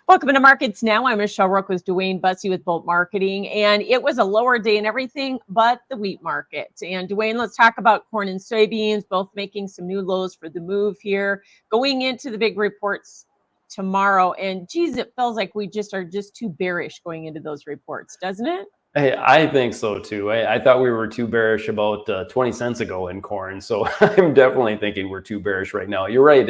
Welcome to Markets Now. I'm Michelle Rook with Dwayne Bussey with Bolt Marketing, and it was a lower day in everything but the wheat market. And Dwayne, let's talk about corn and soybeans, both making some new lows for the move here, going into the big reports tomorrow. And geez, it feels like we are just too bearish going into those reports, doesn't it? Hey, I think so too. I thought we were too bearish about 20 cents ago in corn. So I'm definitely thinking we're too bearish right now. You're right.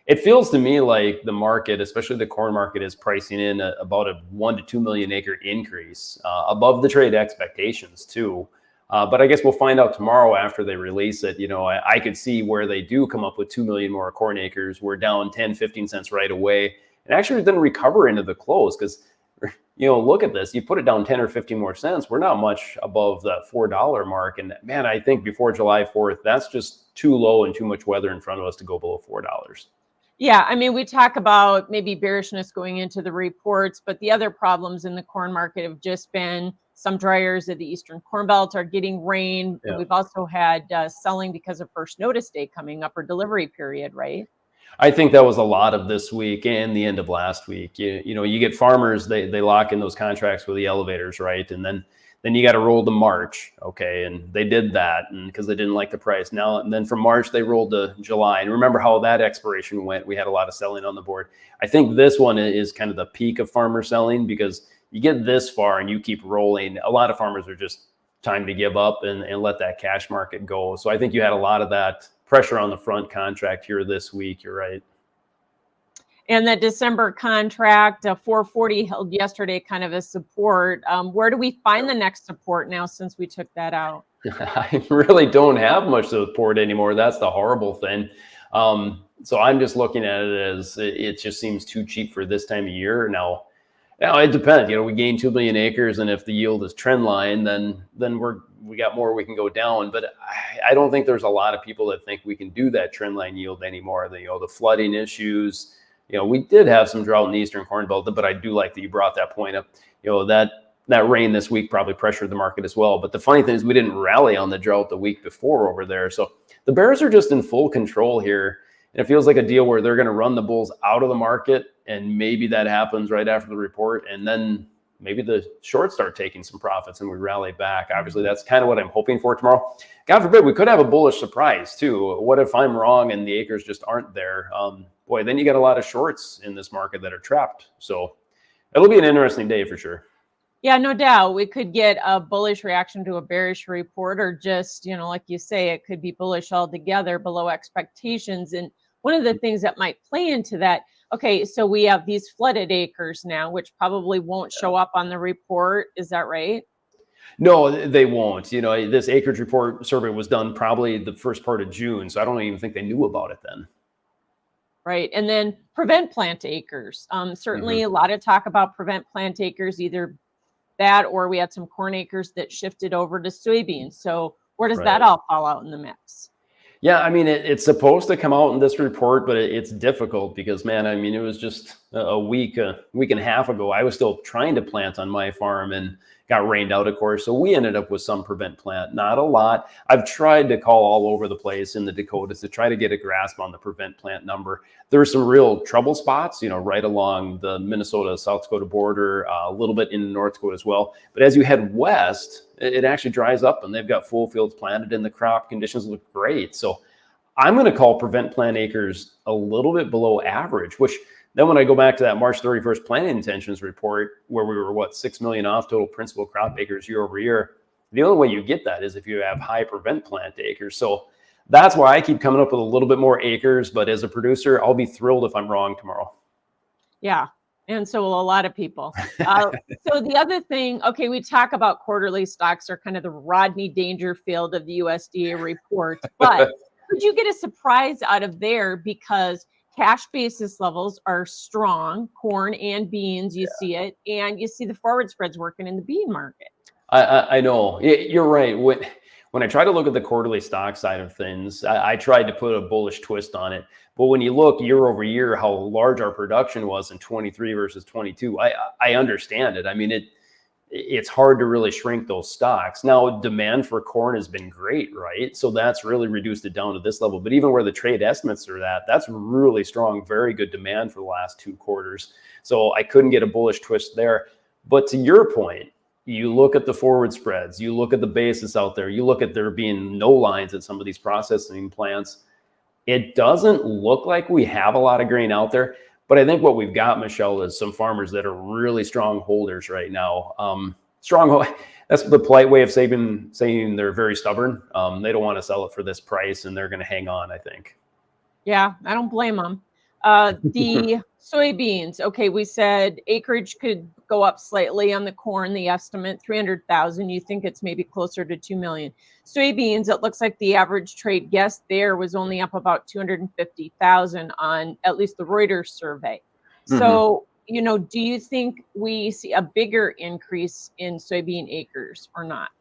It feels to me like the market, especially the corn market, is pricing in about a 1 to 2 million acre increase above the trade expectations too. But I guess we'll find out tomorrow after they release it. I could see where they do come up with 2 million more corn acres. We're down 10, 15 cents right away. And actually it didn't recover into the close because, look at this. You put it down 10 or 15 more cents. We're not much above that $4 mark. And man, I think before July 4th, that's just too low and too much weather in front of us to go below $4. Yeah, I mean, we talk about maybe bearishness going into the reports, but the other problems in the corn market have just been some dryers of the Eastern Corn Belt are getting rain. Yeah. And we've also had selling because of first notice day coming up or delivery period, right? I think that was a lot of this week and the end of last week. You get farmers, they lock in those contracts with the elevators, right? And then you got to roll to March, okay? And they did that and because they didn't like the price. Now, and then from March, they rolled to July. And remember how that expiration went. We had a lot of selling on the board. I think this one is kind of the peak of farmer selling because you get this far and you keep rolling. A lot of farmers are just time to give up and let that cash market go. So I think you had a lot of that pressure on the front contract here this week. You're right. And that December contract, 440 held yesterday, kind of a support. Where do we find the next support now since we took that out? I really don't have much support anymore. That's the horrible thing. So I'm just looking at it as it just seems too cheap for this time of year. Now it depends. We gain 2 million acres, and if the yield is trend line, then we got more we can go down. But I don't think there's a lot of people that think we can do that trend line yield anymore. The flooding issues. We did have some drought in the Eastern Corn Belt, but I do like that you brought that point up. That rain this week probably pressured the market as well. But the funny thing is we didn't rally on the drought the week before over there. So the bears are just in full control here. And it feels like a deal where they're going to run the bulls out of the market. And maybe that happens right after the report. And then maybe the shorts start taking some profits and we rally back. Obviously, that's kind of what I'm hoping for tomorrow. God forbid, we could have a bullish surprise too. What if I'm wrong and the acres just aren't there? Then you got a lot of shorts in this market that are trapped. So it'll be an interesting day for sure. Yeah, no doubt. We could get a bullish reaction to a bearish report, or just, like you say, it could be bullish altogether below expectations. And one of the things that might play into that, okay, so we have these flooded acres now, which probably won't show up on the report. Is that right? No, they won't. This acreage report survey was done probably the first part of June. So I don't even think they knew about it then. Right. And then prevent plant acres. Certainly a lot of talk about prevent plant acres, either that or we had some corn acres that shifted over to soybeans. So where does that all fall out in the mix? Yeah, I mean, it's supposed to come out in this report, but it's difficult because, man, I mean, it was just a week and a half ago. I was still trying to plant on my farm and got rained out, of course. So we ended up with some prevent plant, not a lot. I've tried to call all over the place in the Dakotas to try to get a grasp on the prevent plant number. There are some real trouble spots, right along the Minnesota-South Dakota border, a little bit in North Dakota as well. But as you head west, it actually dries up and they've got full fields planted and the crop conditions look great. So I'm going to call prevent plant acres a little bit below average, which then when I go back to that March 31st planting intentions report where we were, 6 million off total principal crop acres year over year, the only way you get that is if you have high prevent plant acres. So that's why I keep coming up with a little bit more acres. But as a producer, I'll be thrilled if I'm wrong tomorrow. Yeah. And so will a lot of people. So the other thing, okay, we talk about quarterly stocks are kind of the Rodney Dangerfield of the USDA report, but could you get a surprise out of there because cash basis levels are strong, corn and beans, you see it, and you see the forward spreads working in the bean market. I know. You're right. When I try to look at the quarterly stock side of things, I tried to put a bullish twist on it. But when you look year over year, how large our production was in 23 versus 22, I understand it. I mean, it's hard to really shrink those stocks. Now, demand for corn has been great, right? So that's really reduced it down to this level. But even where the trade estimates are at, that's really strong, very good demand for the last 2 quarters. So I couldn't get a bullish twist there. But to your point, you look at the forward spreads, you look at the basis out there, you look at there being no lines at some of these processing plants. It doesn't look like we have a lot of grain out there. But I think what we've got, Michelle, is some farmers that are really strong holders right now. That's the polite way of saying they're very stubborn. They don't want to sell it for this price, and they're going to hang on, I think. Yeah, I don't blame them. The soybeans, okay, we said acreage could go up slightly on the corn, the estimate 300,000. You think it's maybe closer to 2 million. Soybeans, it looks like the average trade guess there was only up about 250,000 on at least the Reuters survey. So, do you think we see a bigger increase in soybean acres or not?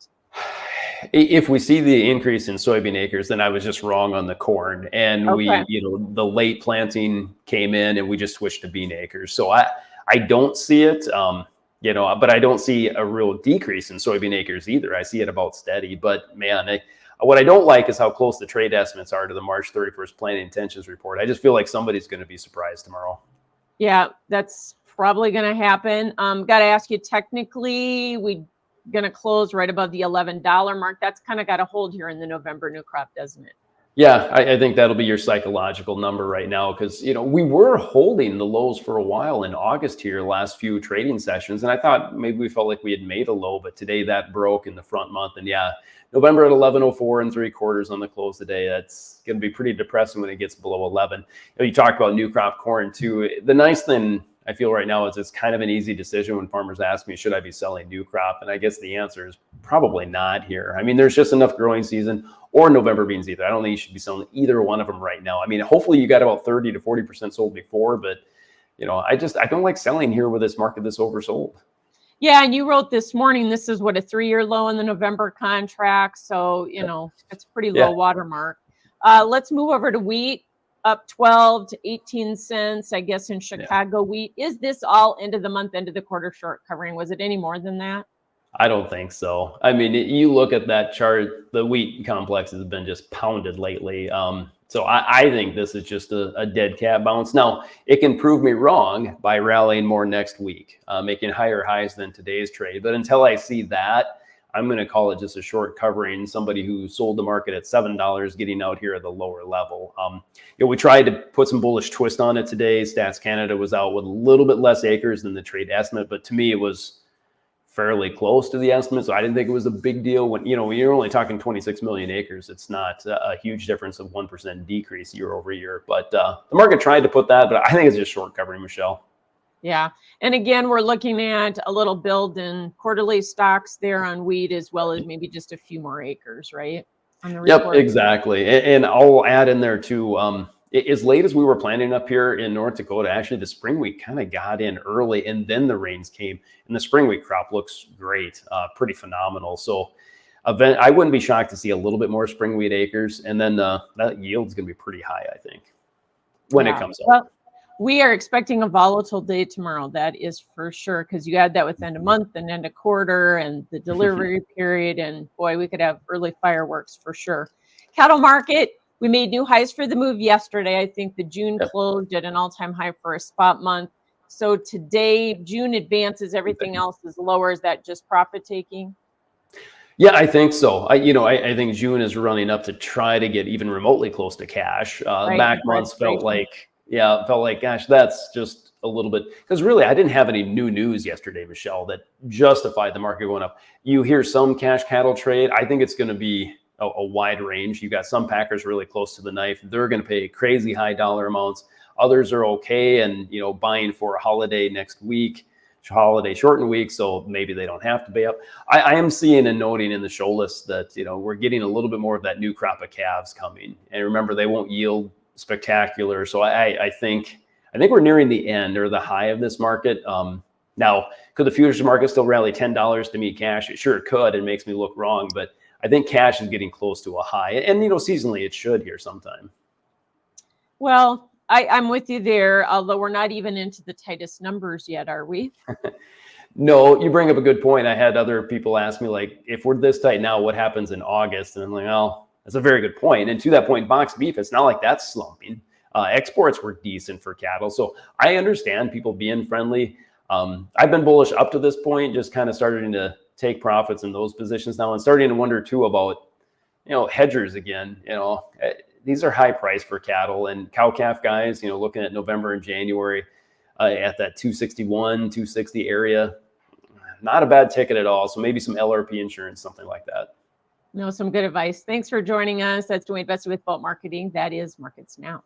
If we see the increase in soybean acres, then I was just wrong on the corn. And Okay. the late planting came in and we just switched to bean acres. So I don't see it, but I don't see a real decrease in soybean acres either. I see it about steady. But man, what I don't like is how close the trade estimates are to the March 31st planting intentions report. I just feel like somebody's going to be surprised tomorrow. Yeah, that's probably going to happen. Got to ask you, technically, we going to close right above the $11 mark. That's kind of got a hold here in the November new crop, doesn't it? Yeah, I think that'll be your psychological number right now because, we were holding the lows for a while in August here, last few trading sessions. And I thought maybe we felt like we had made a low, but today that broke in the front month. And yeah, November at 11.04 3/4 on the close today. That's going to be pretty depressing when it gets below 11. You talked about new crop corn too. The nice thing I feel right now is it's kind of an easy decision when farmers ask me, should I be selling new crop? And I guess the answer is probably not here. I mean, there's just enough growing season or November beans either. I don't think you should be selling either one of them right now. I mean, hopefully you got about 30 to 40% sold before, but I don't like selling here with this market that's oversold. Yeah, and you wrote this morning, this is what, a 3-year low in the November contract. So, it's a pretty low watermark. Let's move over to wheat. Up 12 to 18 cents, I guess, in Chicago wheat. Is this all end of the month, end of the quarter short covering? Was it any more than that? I don't think so. I mean, you look at that chart, the wheat complex has been just pounded lately. So I think this is just a dead cat bounce. Now, it can prove me wrong by rallying more next week, making higher highs than today's trade. But until I see that, I'm going to call it just a short covering, somebody who sold the market at $7 getting out here at the lower level. We tried to put some bullish twist on it today. Stats Canada was out with a little bit less acres than the trade estimate, but to me, it was fairly close to the estimate. So I didn't think it was a big deal when you're only talking 26 million acres. It's not a huge difference of 1% decrease year over year. But the market tried to put that, but I think it's just short covering, Michelle. Yeah. And again, we're looking at a little build in quarterly stocks there on wheat, as well as maybe just a few more acres, right? On the report. Yep, exactly. And I'll add in there too, as late as we were planning up here in North Dakota, actually the spring wheat kind of got in early and then the rains came and the spring wheat crop looks great, pretty phenomenal. So I wouldn't be shocked to see a little bit more spring wheat acres, and then that yield's going to be pretty high, I think, when it comes up. Well, we are expecting a volatile day tomorrow. That is for sure, because you add that with end of month and end of quarter and the delivery period. And boy, we could have early fireworks for sure. Cattle market, we made new highs for the move yesterday. I think the June closed at an all-time high for a spot month. So today, June advances, everything else is lower. Is that just profit taking? Yeah, I think so. I think June is running up to try to get even remotely close to cash. Back months felt like, gosh, that's just a little bit, because really I didn't have any new news yesterday, Michelle, that justified the market going up. You hear some cash cattle trade. I think it's going to be a wide range. You got some packers really close to the knife. They're going to pay crazy high dollar amounts. Others are okay and, buying for a holiday next week, holiday shortened week, so maybe they don't have to pay up. I am seeing and noting in the show list that, we're getting a little bit more of that new crop of calves coming. And remember, they won't yield spectacular. So I think we're nearing the end or the high of this market. Now, could the futures market still rally $10 to meet cash? It sure could. It makes me look wrong, but I think cash is getting close to a high. And, seasonally it should here sometime. Well, I'm with you there, although we're not even into the tightest numbers yet, are we? No, you bring up a good point. I had other people ask me, like, if we're this tight now, what happens in August? And I'm like, oh, that's a very good point. And to that point, boxed beef, it's not like that's slumping. Exports were decent for cattle. So I understand people being friendly. I've been bullish up to this point, just kind of starting to take profits in those positions now and starting to wonder too about, hedgers again. These are high price for cattle and cow calf guys, looking at November and January at that 261, 260 area. Not a bad ticket at all. So maybe some LRP insurance, something like that. No, some good advice. Thanks for joining us. That's Dwayne Vesta with Vault Marketing. That is Markets Now.